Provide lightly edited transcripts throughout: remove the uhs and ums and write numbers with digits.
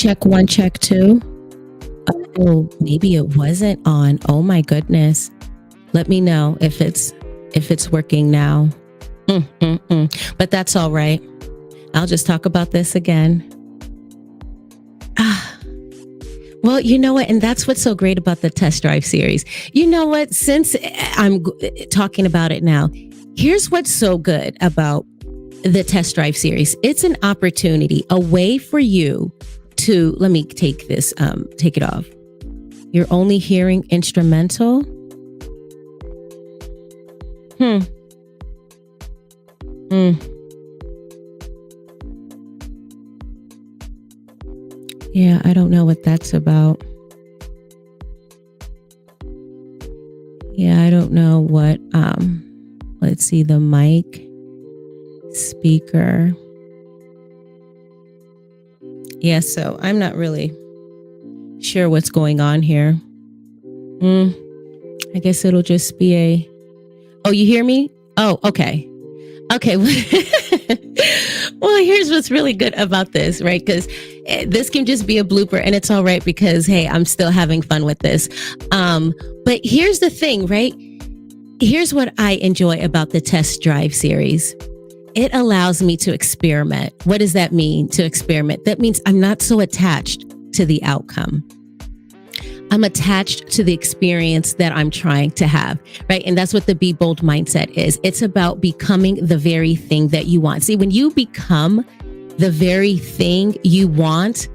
Check one, check two. Oh, maybe it wasn't on. Oh my goodness. Let me know if it's working now. But that's all right. I'll just talk about this again. Well, you know what? And that's what's so great about the test drive series. You know what? Since I'm talking about it now, here's what's so good about the test drive series. It's an opportunity, a way for you to, let me take this, take it off. You're only hearing instrumental. Yeah, I don't know what that's about. Yeah, I don't know what, let's see, the mic, speaker. Yeah, so I'm not really sure what's going on here. I guess it'll just be oh, you hear me? Oh, okay. Okay. Well, here's what's really good about this, right? Because this can just be a blooper and it's all right because, hey, I'm still having fun with this. But here's the thing, right? Here's what I enjoy about the test drive series. It allows me to experiment. What does that mean, to experiment? That means I'm not so attached to the outcome. I'm attached to the experience that I'm trying to have, right? And that's what the Be Bold mindset is. It's about becoming the very thing that you want. See, when you become the very thing you want,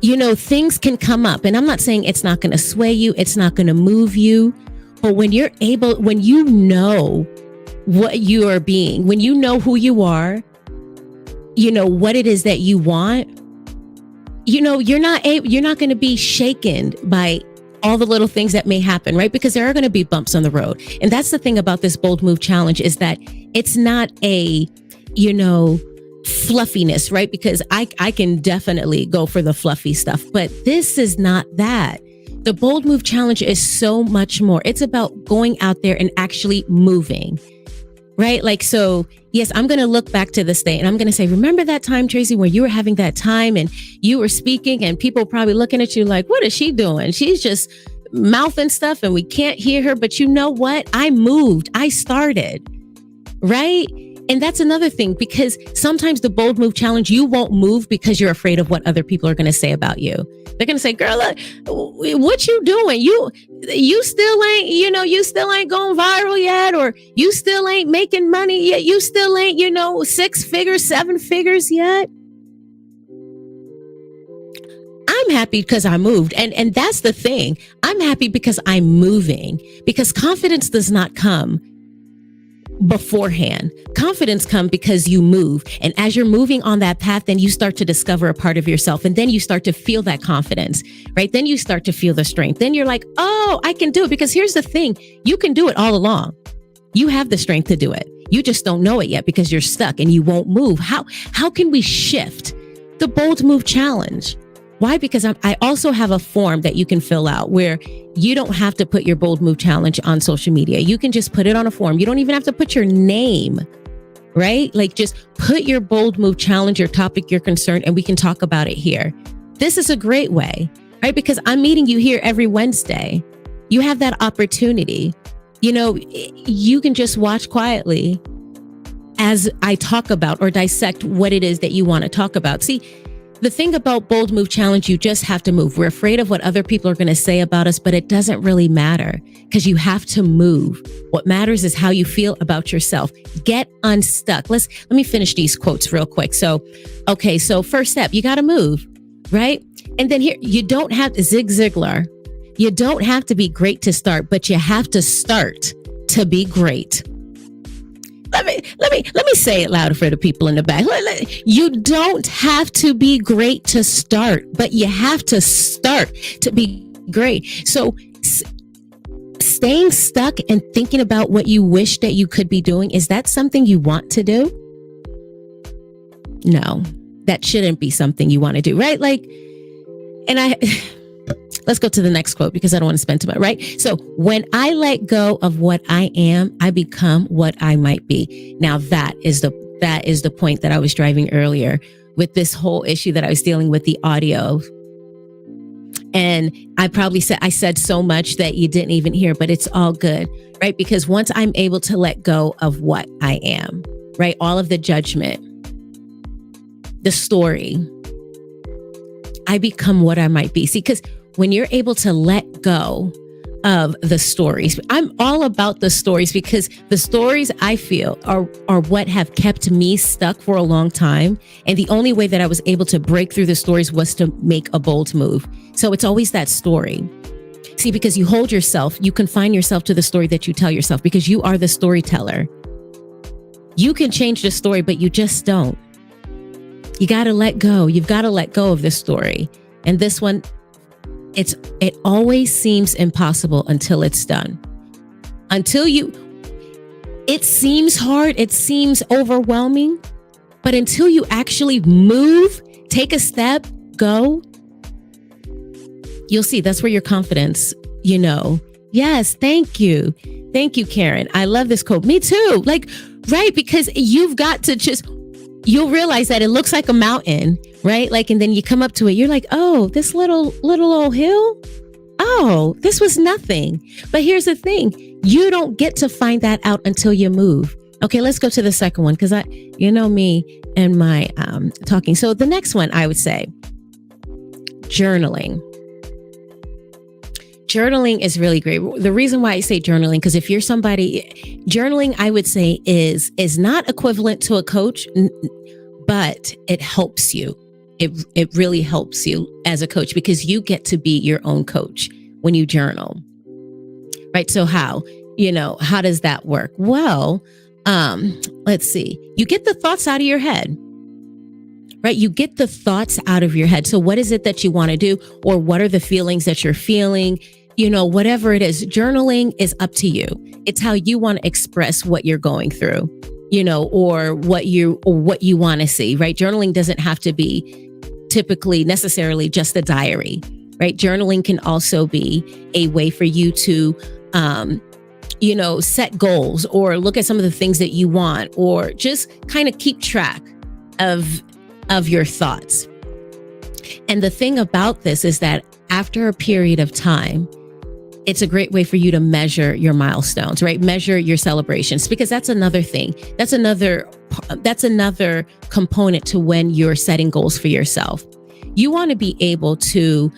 you know, things can come up. And I'm not saying it's not going to sway you. It's not going to move you. But when you're able, when you know what you are being, when you know who you are, you know what it is that you want, you know, you're not going to be shaken by all the little things that may happen, right? Because there are going to be bumps on the road. And that's the thing about this Bold Move Challenge is that it's not a, you know, fluffiness, right? Because I can definitely go for the fluffy stuff, but this is not that. The Bold Move Challenge is so much more. It's about going out there and actually moving, right? Like, so yes, I'm going to look back to this day and I'm going to say, remember that time, Tracy, where you were having that time and you were speaking and people probably looking at you like, what is she doing? She's just mouthing stuff and we can't hear her. But you know what? I moved. I started, right? And that's another thing, because sometimes the Bold Move Challenge, you won't move because you're afraid of what other people are going to say about you. They're going to say, girl, what you doing? You still ain't, you know, you still ain't going viral yet, or you still ain't making money yet. You still ain't, you know, 6 figures, 7 figures yet. I'm happy because I moved. And that's the thing. I'm happy because I'm moving, because confidence does not come beforehand. Confidence comes because you move. And as you're moving on that path, then you start to discover a part of yourself. And then you start to feel that confidence, right? Then you start to feel the strength. Then you're like, oh, I can do it. Because here's the thing. You can do it all along. You have the strength to do it. You just don't know it yet because you're stuck and you won't move. How can we shift? The Bold Move Challenge. Why? Because I also have a form that you can fill out where you don't have to put your Bold Move Challenge on social media. You can just put it on a form. You don't even have to put your name, right? Like, just put your Bold Move Challenge, your topic, your concern, and we can talk about it here. This is a great way, right? Because I'm meeting you here every Wednesday. You have that opportunity. You know, you can just watch quietly as I talk about or dissect what it is that you want to talk about. See, the thing about Bold Move Challenge, you just have to move. We're afraid of what other people are going to say about us, but it doesn't really matter because you have to move. What matters is how you feel about yourself. Get unstuck. Let me finish these quotes real quick. So, okay. So first step, you got to move, right? And then here, you don't have to, Zig Ziglar, you don't have to be great to start, but you have to start to be great. Let me say it louder for the people in the back. You don't have to be great to start, but you have to start to be great. So staying stuck and thinking about what you wish that you could be doing, is that something you want to do? No, that shouldn't be something you want to do, right? Like, let's go to the next quote because I don't want to spend too much, right? So when I let go of what I am, I become what I might be. Now that is the point that I was driving earlier with this whole issue that I was dealing with, the audio. And I said so much that you didn't even hear, but it's all good, right? Because once I'm able to let go of what I am, right? All of the judgment, the story, I become what I might be. See, because when you're able to let go of the stories, I'm all about the stories, because the stories I feel are what have kept me stuck for a long time. And the only way that I was able to break through the stories was to make a bold move. So it's always that story. See, because you hold yourself, you confine yourself to the story that you tell yourself, because you are the storyteller. You can change the story, but you just don't. You got to let go. You've got to let go of this story. And this one, it always seems impossible until it's done. It seems hard. It seems overwhelming. But until you actually move, take a step, go, you'll see that's where your confidence, Yes, thank you. Thank you, Karen. I love this quote. Me too. Right. Because you've got to you'll realize that it looks like a mountain, right? And then you come up to it. You're like, oh, this little old hill. Oh, this was nothing. But here's the thing. You don't get to find that out until you move. Okay, let's go to the second one, because me and my talking. So the next one, I would say journaling. Journaling is really great. The reason why I say journaling, because if you're somebody, journaling, I would say is not equivalent to a coach, but it helps you. It really helps you as a coach, because you get to be your own coach when you journal, right? So how does that work? Well, let's see. You get the thoughts out of your head, right? You get the thoughts out of your head. So what is it that you want to do? Or what are the feelings that you're feeling? Whatever it is, journaling is up to you. It's how you want to express what you're going through, or what you want to see, right? Journaling doesn't have to be typically necessarily just a diary, right? Journaling can also be a way for you to, set goals, or look at some of the things that you want, or just kind of keep track of your thoughts. And the thing about this is that after a period of time, it's a great way for you to measure your milestones, right? Measure your celebrations, because that's another thing. That's another component to when you're setting goals for yourself. You want to be able to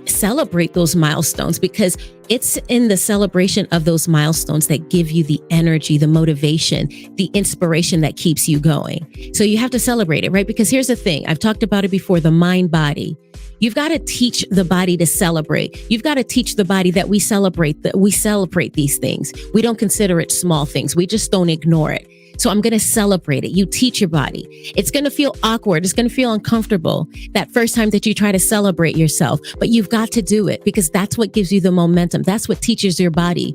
celebrate those milestones, because it's in the celebration of those milestones that give you the energy, the motivation, the inspiration that keeps you going. So you have to celebrate it, right? Because here's the thing. I've talked about it before, the mind body. You've got to teach the body to celebrate. You've got to teach the body that we celebrate these things. We don't consider it small things. We just don't ignore it. So I'm going to celebrate it. You teach your body. It's going to feel awkward. It's going to feel uncomfortable that first time that you try to celebrate yourself, but you've got to do it, because that's what gives you the momentum. That's what teaches your body.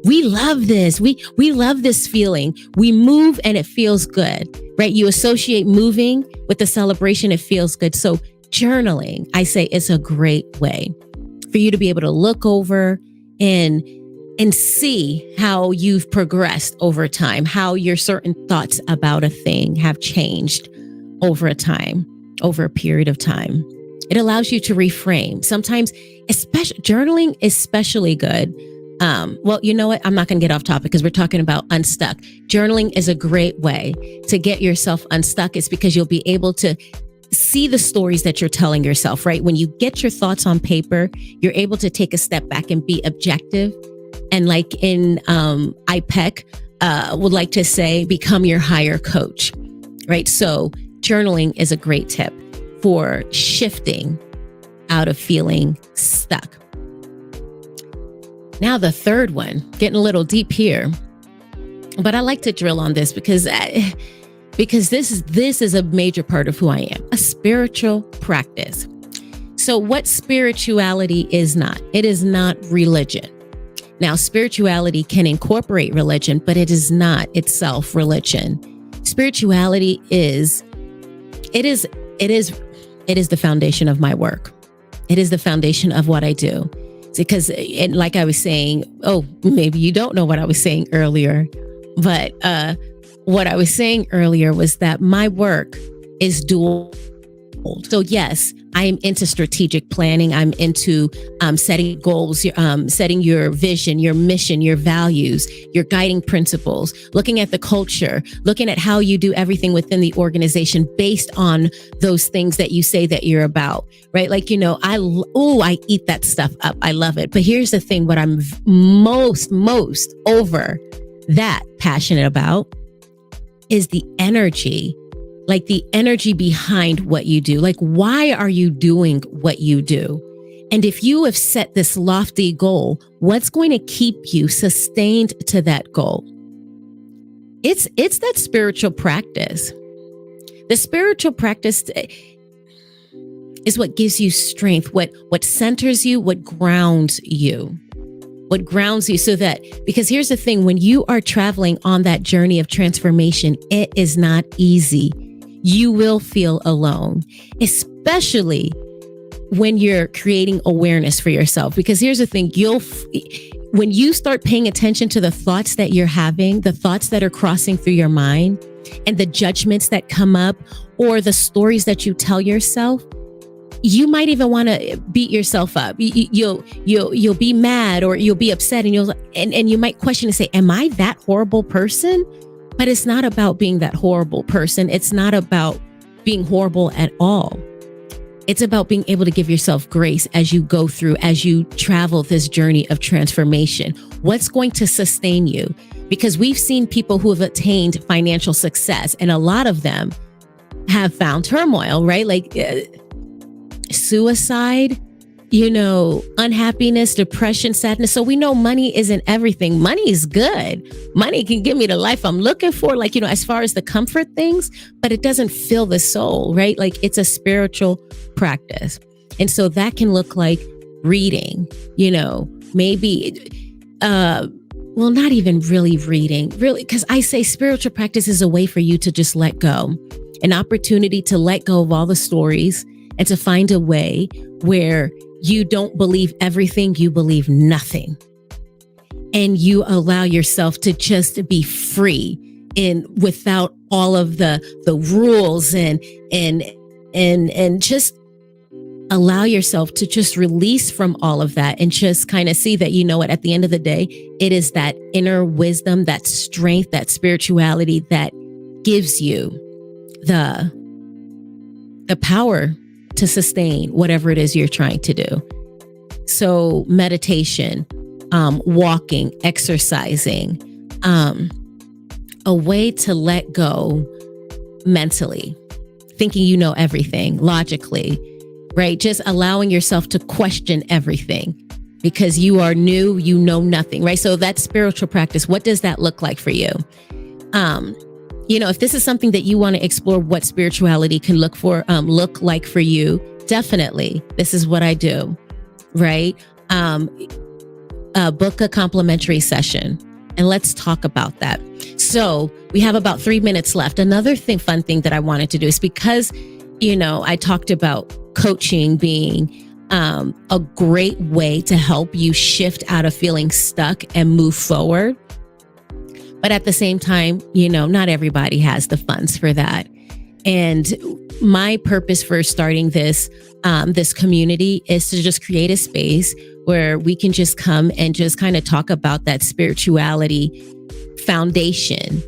We love this. We love this feeling. We move and it feels good, right? You associate moving with the celebration. It feels good. So journaling, I say, is a great way for you to be able to look over and see how you've progressed over time, how your certain thoughts about a thing have changed over a period of time. It allows you to reframe. Sometimes, journaling is especially good. Well, you know what? I'm not going to get off topic, because we're talking about unstuck. Journaling is a great way to get yourself unstuck. It's because you'll be able to see the stories that you're telling yourself, right? When you get your thoughts on paper, you're able to take a step back and be objective. And like in IPEC would like to say, become your higher coach, right? So journaling is a great tip for shifting out of feeling stuck. Now the third one, getting a little deep here, but I like to drill on this because this is a major part of who I am, a spiritual practice. So what spirituality is not? It is not religion. Now, spirituality can incorporate religion, but it is not itself religion. Spirituality is the foundation of my work. It is the foundation of what I do. Because, like I was saying, maybe you don't know what I was saying earlier, but what I was saying earlier was that my work is dual. So yes, I am into strategic planning. I'm into setting goals, setting your vision, your mission, your values, your guiding principles, looking at the culture, looking at how you do everything within the organization based on those things that you say that you're about, right? Like, I eat that stuff up. I love it. But here's the thing, what I'm most over that passionate about is the energy. Like the energy behind what you do. Like, why are you doing what you do? And if you have set this lofty goal, what's going to keep you sustained to that goal? It's that spiritual practice. The spiritual practice is what gives you strength, what centers you, what grounds you. What grounds you so that, because here's the thing, when you are traveling on that journey of transformation, it is not easy. You will feel alone, especially when you're creating awareness for yourself. Because here's the thing, when you start paying attention to the thoughts that you're having, the thoughts that are crossing through your mind, and the judgments that come up, or the stories that you tell yourself, you might even want to beat yourself up. You'll be mad, or you'll be upset, and you might question and say, am I that horrible person? But it's not about being that horrible person. It's not about being horrible at all. It's about being able to give yourself grace as you go through, as you travel this journey of transformation. What's going to sustain you? Because we've seen people who have attained financial success, and a lot of them have found turmoil, right? Like suicide, unhappiness, depression, sadness. So we know money isn't everything. Money is good. Money can give me the life I'm looking for, as far as the comfort things, but it doesn't fill the soul, right? Like it's a spiritual practice. And so that can look like reading, maybe, not even really reading, because I say spiritual practice is a way for you to just let go, an opportunity to let go of all the stories and to find a way where you don't believe everything, you believe nothing. And you allow yourself to just be free without all of the rules and just allow yourself to just release from all of that and just kind of see that, at the end of the day, it is that inner wisdom, that strength, that spirituality that gives you the power to sustain whatever it is you're trying to do. So meditation, walking, exercising, a way to let go mentally, thinking you know everything logically, right? Just allowing yourself to question everything because you are new, you know nothing, right? So that's spiritual practice. What does that look like for you? If this is something that you want to explore, what spirituality can look like for you, definitely. This is what I do, right? Book a complimentary session and let's talk about that. So we have about 3 minutes left. Another fun thing that I wanted to do is because, I talked about coaching being a great way to help you shift out of feeling stuck and move forward. But at the same time, not everybody has the funds for that. And my purpose for starting this community is to just create a space where we can just come and just kind of talk about that spirituality foundation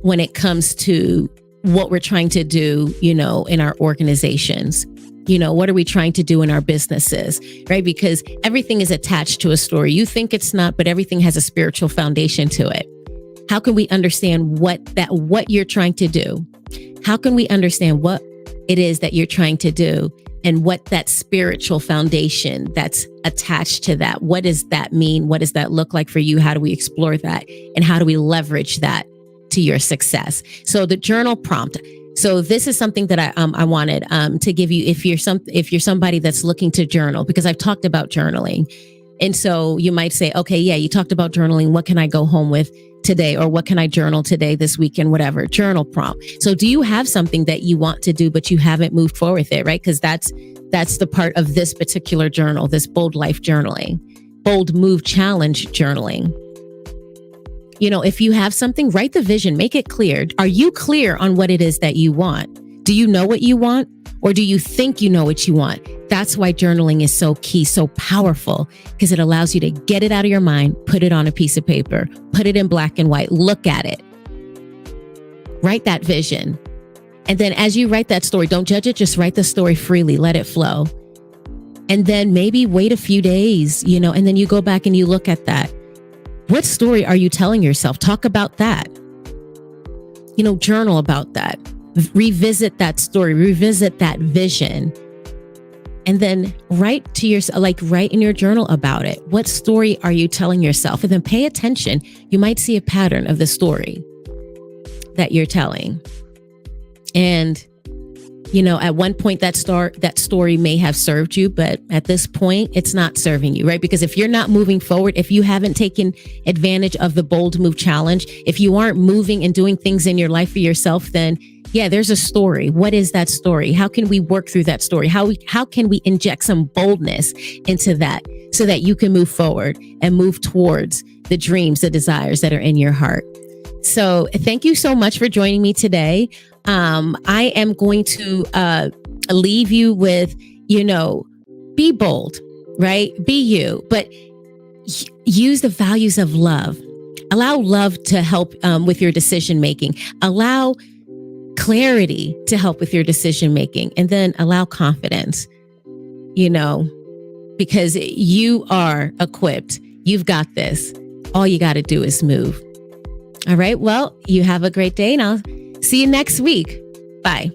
when it comes to what we're trying to do, in our organizations. What are we trying to do in our businesses, right? Because everything is attached to a story. You think it's not, but everything has a spiritual foundation to it. How can we understand what you're trying to do? How can we understand what it is that you're trying to do and what that spiritual foundation that's attached to that? What does that mean? What does that look like for you? How do we explore that? And how do we leverage that to your success? So the journal prompt. So this is something that I wanted to give you if you're somebody that's looking to journal, because I've talked about journaling. And so you might say, okay, yeah, you talked about journaling. What can I go home with today? Or what can I journal today, this weekend, whatever? Journal prompt. So do you have something that you want to do, but you haven't moved forward with it, right? Because that's the part of this particular journal, this Bold Life journaling, Bold Move Challenge journaling. If you have something, write the vision, make it clear. Are you clear on what it is that you want? Do you know what you want, or do you think you know what you want? That's why journaling is so key, so powerful, because it allows you to get it out of your mind, put it on a piece of paper, put it in black and white, look at it, write that vision. And then as you write that story, don't judge it, just write the story freely, let it flow. And then maybe wait a few days, and then you go back and you look at that. What story are you telling yourself? Talk about that. Journal about that. Revisit that story, revisit that vision. And then write to yourself, write in your journal about it. What story are you telling yourself? And then pay attention. You might see a pattern of the story that you're telling. And, at one point that story may have served you, but at this point, it's not serving you, right? Because if you're not moving forward, if you haven't taken advantage of the Bold Move Challenge, if you aren't moving and doing things in your life for yourself, then there's a story. What is that story? How can we work through that story? How can we inject some boldness into that so that you can move forward and move towards the dreams, the desires that are in your heart? So thank you so much for joining me today. I am going to leave you with, be bold, right? Be you, but use the values of love. Allow love to help with your decision making. Allow clarity to help with your decision making, and then allow confidence, because you are equipped. You've got this. All you got to do is move. All right. Well, you have a great day, and I'll see you next week. Bye.